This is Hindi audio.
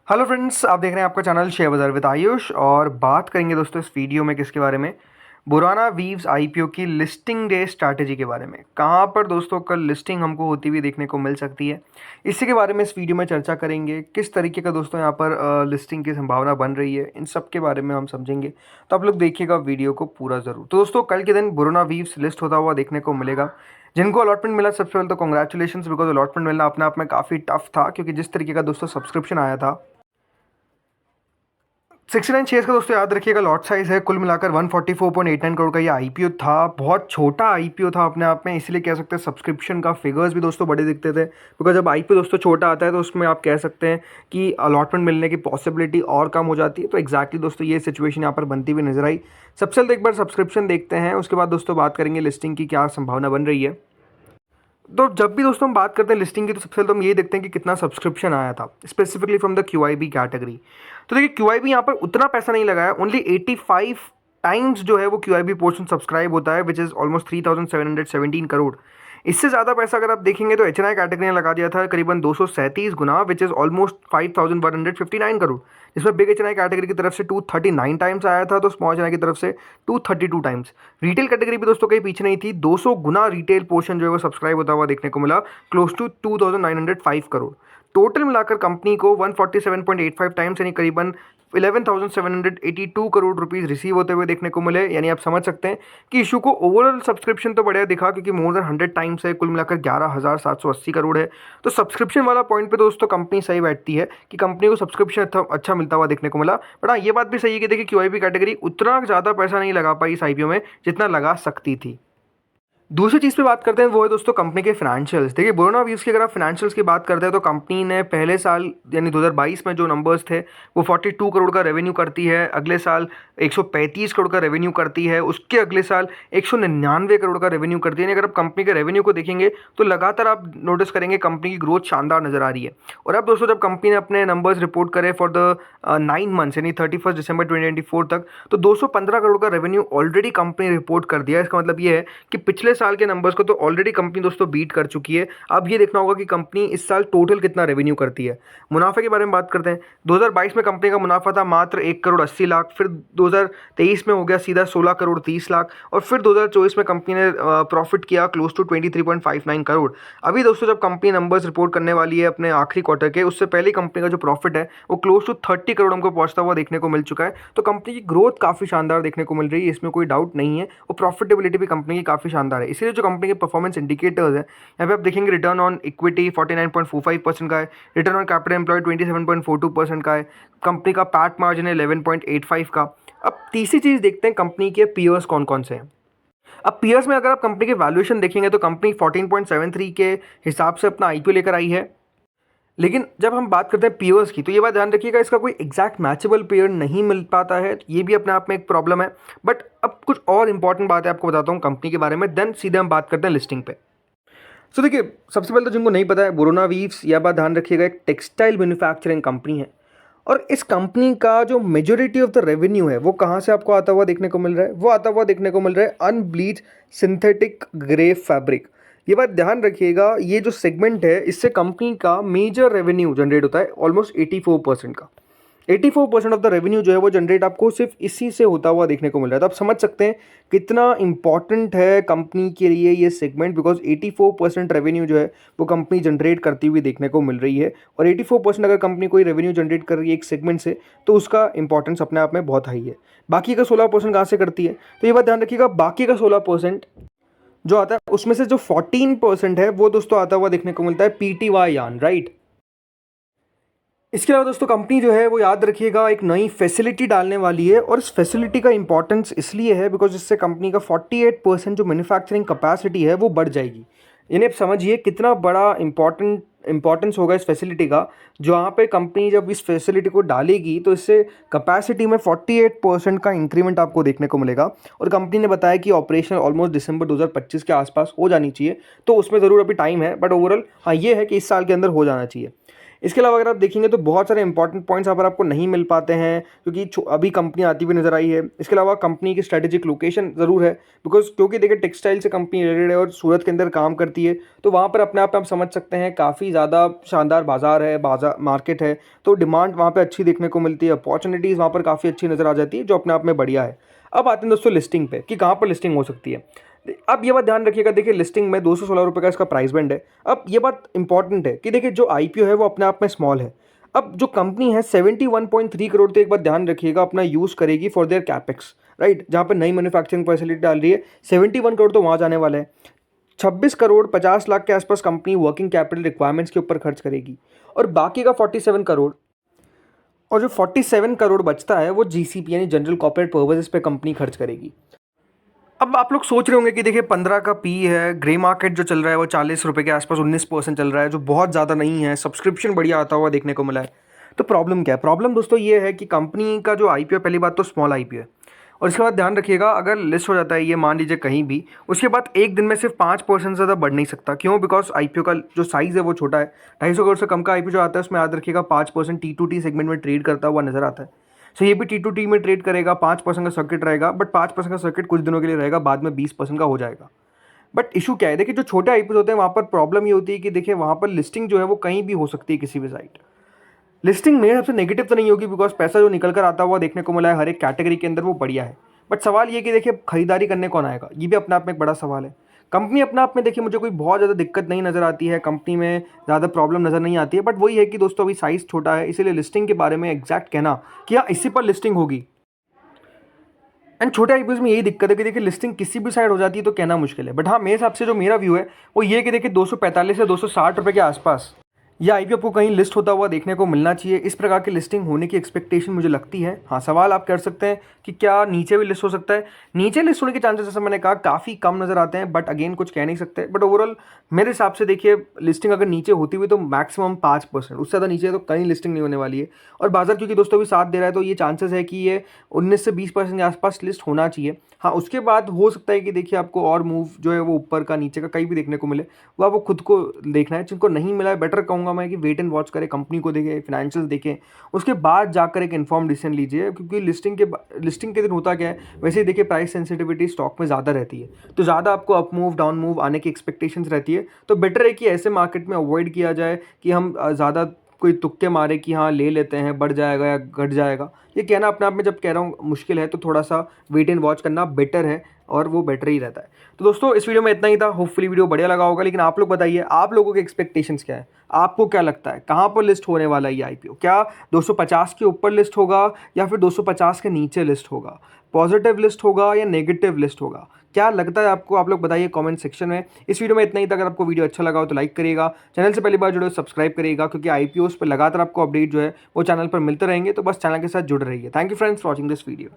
हेलो फ्रेंड्स, आप देख रहे हैं आपका चैनल शेयर बाजार विद आयुष। और बात करेंगे दोस्तों इस वीडियो में किसके बारे में, बुराना वीव्स आईपीओ की लिस्टिंग डे स्ट्रैटेजी के बारे में। कहाँ पर दोस्तों कल लिस्टिंग हमको होती हुई देखने को मिल सकती है, इसी के बारे में इस वीडियो में चर्चा करेंगे। किस तरीके का दोस्तों यहाँ पर लिस्टिंग की संभावना बन रही है, इन सब के बारे में हम समझेंगे। तो आप लोग देखिएगा वीडियो को पूरा ज़रूर। तो दोस्तों कल के दिन बुराना वीव्स लिस्ट होता हुआ देखने को मिलेगा। जिनको अलॉटमेंट मिला सबसे पहले तो कॉन्ग्रेचुलेशन, बिकॉज अलॉटमेंट मिलना अपने आप में काफ़ी टफ था, क्योंकि जिस तरीके का दोस्तों सब्सक्रिप्शन आया था 69 शेयर्स का दोस्तों याद रखिएगा लॉट साइज है। कुल मिलाकर 144.89 करोड़ का ये आईपीओ था। बहुत छोटा आईपीओ था अपने आप में, इसलिए कह सकते हैं सब्सक्रिप्शन का फिगर्स भी दोस्तों बड़े दिखते थे। बिकॉज जब आईपीओ दोस्तों छोटा आता है तो उसमें आप कह सकते हैं कि अलॉटमेंट मिलने की पॉसिबिलिटी और कम हो जाती है। तो एक्जैक्टली दोस्तों ये सिचुएशन यहाँ पर बनती हुई नजर आई। सबसे पहले एक बार सब्सक्रिप्शन देखते हैं, उसके बाद दोस्तों बात करेंगे लिस्टिंग की क्या संभावना बन रही है। तो जब भी दोस्तों हम बात करते हैं लिस्टिंग की, तो सबसे पहले तो हम ये देखते हैं कि कितना सब्सक्रिप्शन आया था specifically from the QIB category. तो देखिए क्यूआईबी यहाँ पर उतना पैसा नहीं लगाया, ओनली 85 टाइम्स जो है वो क्यूआईबी पोर्शन सब्सक्राइब होता है, विच इज़ ऑलमोस्ट 3717 करोड़। इससे ज़्यादा पैसा अगर आप देखेंगे तो एच एन आई कैटेगरी ने लगा दिया था करीबन 237 गुना, विच इज़ ऑलमोस्ट 5159 करोड़, जिसमें big H N I category की तरफ से 239 टाइम्स आया था, तो स्मॉल एच एन आई की तरफ से 232 टाइम्स। रिटेल कैटेगरी भी दोस्तों कहीं पीछे नहीं थी, 200 गुना रिटेल पोर्शन जो है वो सब्सक्राइब होता हुआ देखने को मिला, क्लोज टू 2905 करोड़। टोटल मिलाकर कंपनी को 147.85 टाइम्स यानी करीबन 11,782 करोड़ रुपीस रिसीव होते हुए देखने को मिले। यानी आप समझ सकते हैं कि इशू को ओवरऑल सब्सक्रिप्शन तो बढ़िया दिखा, क्योंकि मोर देन 100 टाइम्स है, कुल मिलाकर 11,780 करोड़ है। तो सब्सक्रिप्शन वाला पॉइंट पे दोस्तों कंपनी सही बैठती है कि कंपनी को सब्सक्रिप्शन अच्छा मिलता हुआ देखने को मिला। बट हाँ, ये बात भी सही है कि देखिए क्यूआईबी कैटेगरी उतना ज़्यादा पैसा नहीं लगा पाई इस आईपीओ में जितना लगा सकती थी। दूसरी चीज़ पे बात करते हैं वो है दोस्तों कंपनी के फाइनेंशियल्स। देखिए बुराना वीव्स की अगर आप फाइनेंशियल्स की बात करते हैं तो कंपनी ने पहले साल यानी 2022 में जो नंबर्स थे वो 42 करोड़ का रेवेन्यू करती है, अगले साल 135 करोड़ का रेवेन्यू करती है, उसके अगले साल 199 करोड़ का रेवेन्यू करती है। यानी अगर आप कंपनी के रेवेन्यू को देखेंगे तो लगातार आप नोटिस करेंगे कंपनी की ग्रोथ शानदार नजर आ रही है। और अब दोस्तों जब कंपनी ने अपने नंबर्स रिपोर्ट करे फॉर द 9 मंथ्स यानी 31 दिसंबर 2024 तक, तो 215 करोड़ का रेवेन्यू ऑलरेडी कंपनी रिपोर्ट कर दिया है। इसका मतलब ये है कि पिछले साल के नंबर्स को तो ऑलरेडी कंपनी दोस्तों बीट कर चुकी है। अब ये देखना होगा कि कंपनी इस साल टोटल कितना रेवेन्यू करती है। मुनाफे के बारे में बात करते हैं। 2022 में कंपनी का मुनाफा था मात्र 1 करोड़ 80 लाख, फिर 2023 में हो गया सीधा 16 करोड़ 30 लाख, और फिर 2024 में कंपनी ने प्रॉफिट किया क्लोज टू 23.59 करोड़। अभी दोस्तों जब कंपनी नंबर्स रिपोर्ट करने वाली है अपने आखिरी क्वार्टर के, उससे पहले कंपनी का जो प्रॉफिट है वो क्लोज टू 30 करोड़ हमको पहुंचता हुआ देखने को मिल चुका है। तो कंपनी की ग्रोथ काफ़ी शानदार देखने को मिल रही है, इसमें कोई डाउट नहीं है। और प्रॉफिटेबिलिटी भी कंपनी की काफ़ी शानदार है। इसीलिए जो कंपनी के परफॉर्मेंस इंडिकेटर्स है, यहाँ पे आप देखेंगे रिटर्न ऑन इक्विटी 49.45% का है, रिटर्न ऑन कैपिटल एम्प्लॉयड 27.42% का है, कंपनी का पैट मार्जिन है 11.85 का। अब तीसरी चीज़ देखते हैं कंपनी के पीयर्स कौन कौन से हैं। अब पीयर्स में अगर आप कंपनी के वैल्यूएशन देखेंगे तो कंपनी 14.73 के हिसाब से अपना आईपीओ लेकर आई है। लेकिन जब हम बात करते हैं पीयर्स की, तो ये बात ध्यान रखिएगा, इसका कोई एग्जैक्ट मैचेबल पेयर नहीं मिल पाता है, ये भी अपने आप में एक प्रॉब्लम है। बट अब कुछ और इंपॉर्टेंट बात है आपको बताता हूँ कंपनी के बारे में, देन सीधे हम बात करते हैं लिस्टिंग पे। सो देखिए सबसे पहले तो जिनको नहीं पता है, बुराना वीव्स, यह बात ध्यान रखिएगा, एक टेक्सटाइल मैन्युफैक्चरिंग कंपनी है। और इस कंपनी का जो मेजोरिटी ऑफ द रेवेन्यू है वो कहाँ से आपको आता हुआ देखने को मिल रहा है, वो आता हुआ देखने को मिल रहा है अनब्लीच सिंथेटिक ग्रे फैब्रिक। ये बात ध्यान रखिएगा, ये जो सेगमेंट है इससे कंपनी का मेजर रेवेन्यू जनरेट होता है, ऑलमोस्ट 84% का। 84% ऑफ द रेवेन्यू जो है वो जनरेट आपको सिर्फ इसी से होता हुआ देखने को मिल रहा है। तो आप समझ सकते हैं कितना इंपॉर्टेंट है कंपनी के लिए ये सेगमेंट, बिकॉज 84% रेवेन्यू जो है वो कंपनी जनरेट करती हुई देखने को मिल रही है। और 84% अगर कंपनी कोई रेवेन्यू जनरेट कर रही है एक सेगमेंट से, तो उसका इंपॉर्टेंस अपने आप में बहुत हाई है। बाकी का 16% कहाँ से करती है, तो ये बात ध्यान रखिएगा, बाकी का 16% जो आता है उसमें से जो 14% है वो दोस्तों आता हुआ देखने को मिलता है पीटीवाई यार्न, राइट। इसके अलावा दोस्तों कंपनी जो है वो याद रखिएगा एक नई फैसिलिटी डालने वाली है, और इस फैसिलिटी का इंपॉर्टेंस इसलिए है बिकॉज इससे कंपनी का 48% जो मैन्युफैक्चरिंग कैपेसिटी है वो बढ़ जाएगी। यानी आप समझिए कितना बड़ा इंपॉर्टेंस होगा इस फैसिलिटी का। जहाँ पे कंपनी जब इस फैसिलिटी को डालेगी तो इससे कैपेसिटी में 48% का इंक्रीमेंट आपको देखने को मिलेगा। और कंपनी ने बताया कि ऑपरेशन ऑलमोस्ट दिसंबर 2025 के आसपास हो जानी चाहिए, तो उसमें ज़रूर अभी टाइम है, बट ओवरऑल हाँ ये है कि इस साल के अंदर हो जाना चाहिए। इसके अलावा अगर आप देखेंगे तो बहुत सारे इंपॉर्टेंट पॉइंट्स यहाँ पर आपको नहीं मिल पाते हैं, क्योंकि अभी कंपनी आती हुई नजर आई है। इसके अलावा कंपनी की स्ट्रेटेजिक लोकेशन ज़रूर है, क्योंकि देखिए टेक्सटाइल से कंपनी रिलेटेड है और सूरत के अंदर काम करती है, तो वहाँ पर अपने आप में आप समझ सकते हैं काफ़ी ज़्यादा शानदार बाजार है, बाजार मार्केट है, तो डिमांड वहाँ पर अच्छी देखने को मिलती है, अपॉर्चुनिटीज़ वहाँ पर काफ़ी अच्छी नज़र आ जाती है, जो अपने आप में बढ़िया है। अब आते हैं दोस्तों लिस्टिंग पे कि कहाँ पर लिस्टिंग हो सकती है। अब ये बात ध्यान रखिएगा, देखिए लिस्टिंग में 216 रुपये का इसका प्राइस बैंड है। अब ये बात इंपॉर्टेंट है कि देखिए जो आईपीओ है वो अपने आप में स्मॉल है। अब जो कंपनी है 71.3 करोड़, तो एक बात ध्यान रखिएगा, अपना यूज़ करेगी फॉर देयर कैपेक्स, राइट, जहाँ पर नई मैन्युफैक्चरिंग फैसिलिटी डाल रही है। 71 करोड़ तो वहाँ जाने वाला है। 26 करोड़ 50 लाख के आसपास कंपनी वर्किंग कैपिटल रिक्वायरमेंट्स के ऊपर खर्च करेगी, और बाकी का 47 करोड़, और जो 47 करोड़ बचता है वो जीसीपी यानी जनरल कॉर्पोरेट पर्पसेस पे कंपनी खर्च करेगी। अब आप लोग सोच रहे होंगे कि देखिए 15 का पी है, ग्रे मार्केट जो चल रहा है वो 40 रुपये के आसपास 19% चल रहा है, जो बहुत ज़्यादा नहीं है, सब्सक्रिप्शन बढ़िया आता हुआ देखने को मिला है। तो प्रॉब्लम क्या है? प्रॉब्लम दोस्तों ये है कि कंपनी का जो आईपीओ, पहली बात तो स्मॉल आईपीओ है, और इसके बाद ध्यान रखिएगा अगर लिस्ट हो जाता है ये, मान लीजिए कहीं भी, उसके बाद एक दिन में सिर्फ 5% ज़्यादा बढ़ नहीं सकता। क्यों? बिकॉज आईपीओ का जो साइज़ है वो छोटा है। 250 करोड़ से कम का आईपीओ जो आता है उसमें याद रखिएगा 5% T2T सेगमेंट में ट्रेड करता हुआ नजर आता है। सो ये भी T2T में ट्रेड करेगा, 5% का सर्किट रहेगा, बट 5% का सर्किट कुछ दिनों के लिए रहेगा, बाद में 20% का हो जाएगा। बट इशू क्या है? देखिए जो छोटे आईपीओ होते हैं वहाँ पर प्रॉब्लम ये होती है कि देखिए वहाँ पर लिस्टिंग जो है वो कहीं भी हो सकती है, किसी भी साइट। लिस्टिंग मेरे सबसे नेगेटिव तो नहीं होगी, बिकॉज पैसा जो निकल कर आता हुआ देखने को मिला है हर एक कैटेगरी के अंदर वो बढ़िया है। बट सवाल ये कि देखिए खरीदारी करने कौन आएगा, ये भी अपने आप में एक बड़ा सवाल है। कंपनी अपने आप में देखिए मुझे कोई बहुत ज़्यादा दिक्कत नहीं नज़र आती है, कंपनी में ज़्यादा प्रॉब्लम नज़र नहीं आती है, बट वही है कि दोस्तों अभी साइज़ छोटा है, इसीलिए लिस्टिंग के बारे में एग्जैक्ट कहना कि हाँ इसी पर लिस्टिंग होगी। एंड छोटे आईपीओ में यही दिक्कत है कि देखिए लिस्टिंग किसी भी साइड हो जाती है तो कहना मुश्किल है। बट हाँ मेरे हिसाब से जो मेरा व्यू है वो ये कि देखिए 245 से 260 रुपये के आसपास यह आईपीओ आपको कहीं लिस्ट होता हुआ देखने को मिलना चाहिए। इस प्रकार की लिस्टिंग होने की एक्सपेक्टेशन मुझे लगती है। हाँ सवाल आप कर सकते हैं कि क्या नीचे भी लिस्ट हो सकता है? नीचे लिस्ट होने के चांसेस जैसे मैंने कहा काफ़ी कम नज़र आते हैं, बट अगेन कुछ कह नहीं सकते। बट ओवरऑल मेरे हिसाब से देखिए लिस्टिंग अगर नीचे होती हुई तो मैक्सिमम 5%, उससे ज़्यादा नीचे तो कहीं लिस्टिंग नहीं होने वाली है। और बाजार क्योंकि दोस्तों भी साथ दे रहा है तो ये चांसेस है कि ये 19 से 20% के आसपास लिस्ट होना चाहिए। हाँ उसके बाद हो सकता है कि देखिए आपको और मूव जो है वो ऊपर का नीचे का कहीं भी देखने को मिले, वो आपको खुद को देखना है। जिनको नहीं मिला है बेटर कहूँगा मैं कि वेट एंड वॉच करें, कंपनी को देखें, फाइनेंशियल देखें, उसके बाद जाकर एक इन्फॉर्म डिसीजन लीजिए। क्योंकि लिस्टिंग के दिन होता क्या है, वैसे ही देखिए प्राइस सेंसिटिविटी स्टॉक में ज़्यादा रहती है, तो ज़्यादा आपको अप मूव डाउन मूव आने की एक्सपेक्टेशंस रहती है। तो बेटर है कि ऐसे मार्केट में अवॉइड किया जाए कि हम ज़्यादा कोई तुक्के मारे कि हाँ ले लेते हैं, बढ़ जाएगा या घट जाएगा। ये कहना अपने आप में जब कह रहा हूँ मुश्किल है, तो थोड़ा सा वेट एंड वॉच करना बेटर है, और वो बेटर ही रहता है। तो दोस्तों इस वीडियो में इतना ही था। होपफुली वीडियो बढ़िया लगा होगा, लेकिन आप लोग बताइए आप लोगों के एक्सपेक्टेशंस क्या है? आपको क्या लगता है कहाँ पर लिस्ट होने वाला है ये आईपीओ? क्या 250 के ऊपर लिस्ट होगा या फिर 250 के नीचे लिस्ट होगा? पॉजिटिव लिस्ट होगा या नेगेटिव लिस्ट होगा? क्या लगता है आपको? आप लोग बताइए कमेंट सेक्शन में। इस वीडियो में इतना ही था। अगर आपको वीडियो अच्छा लगा हो तो लाइक करिएगा, चैनल से पहली बार जुड़े हो सब्सक्राइब करिएगा, क्योंकि आईपीओस पर लगातार आपको अपडेट जो है वो चैनल पर मिलते रहेंगे। तो बस चैनल के साथ जुड़ रहिए। Thank you friends for watching this video.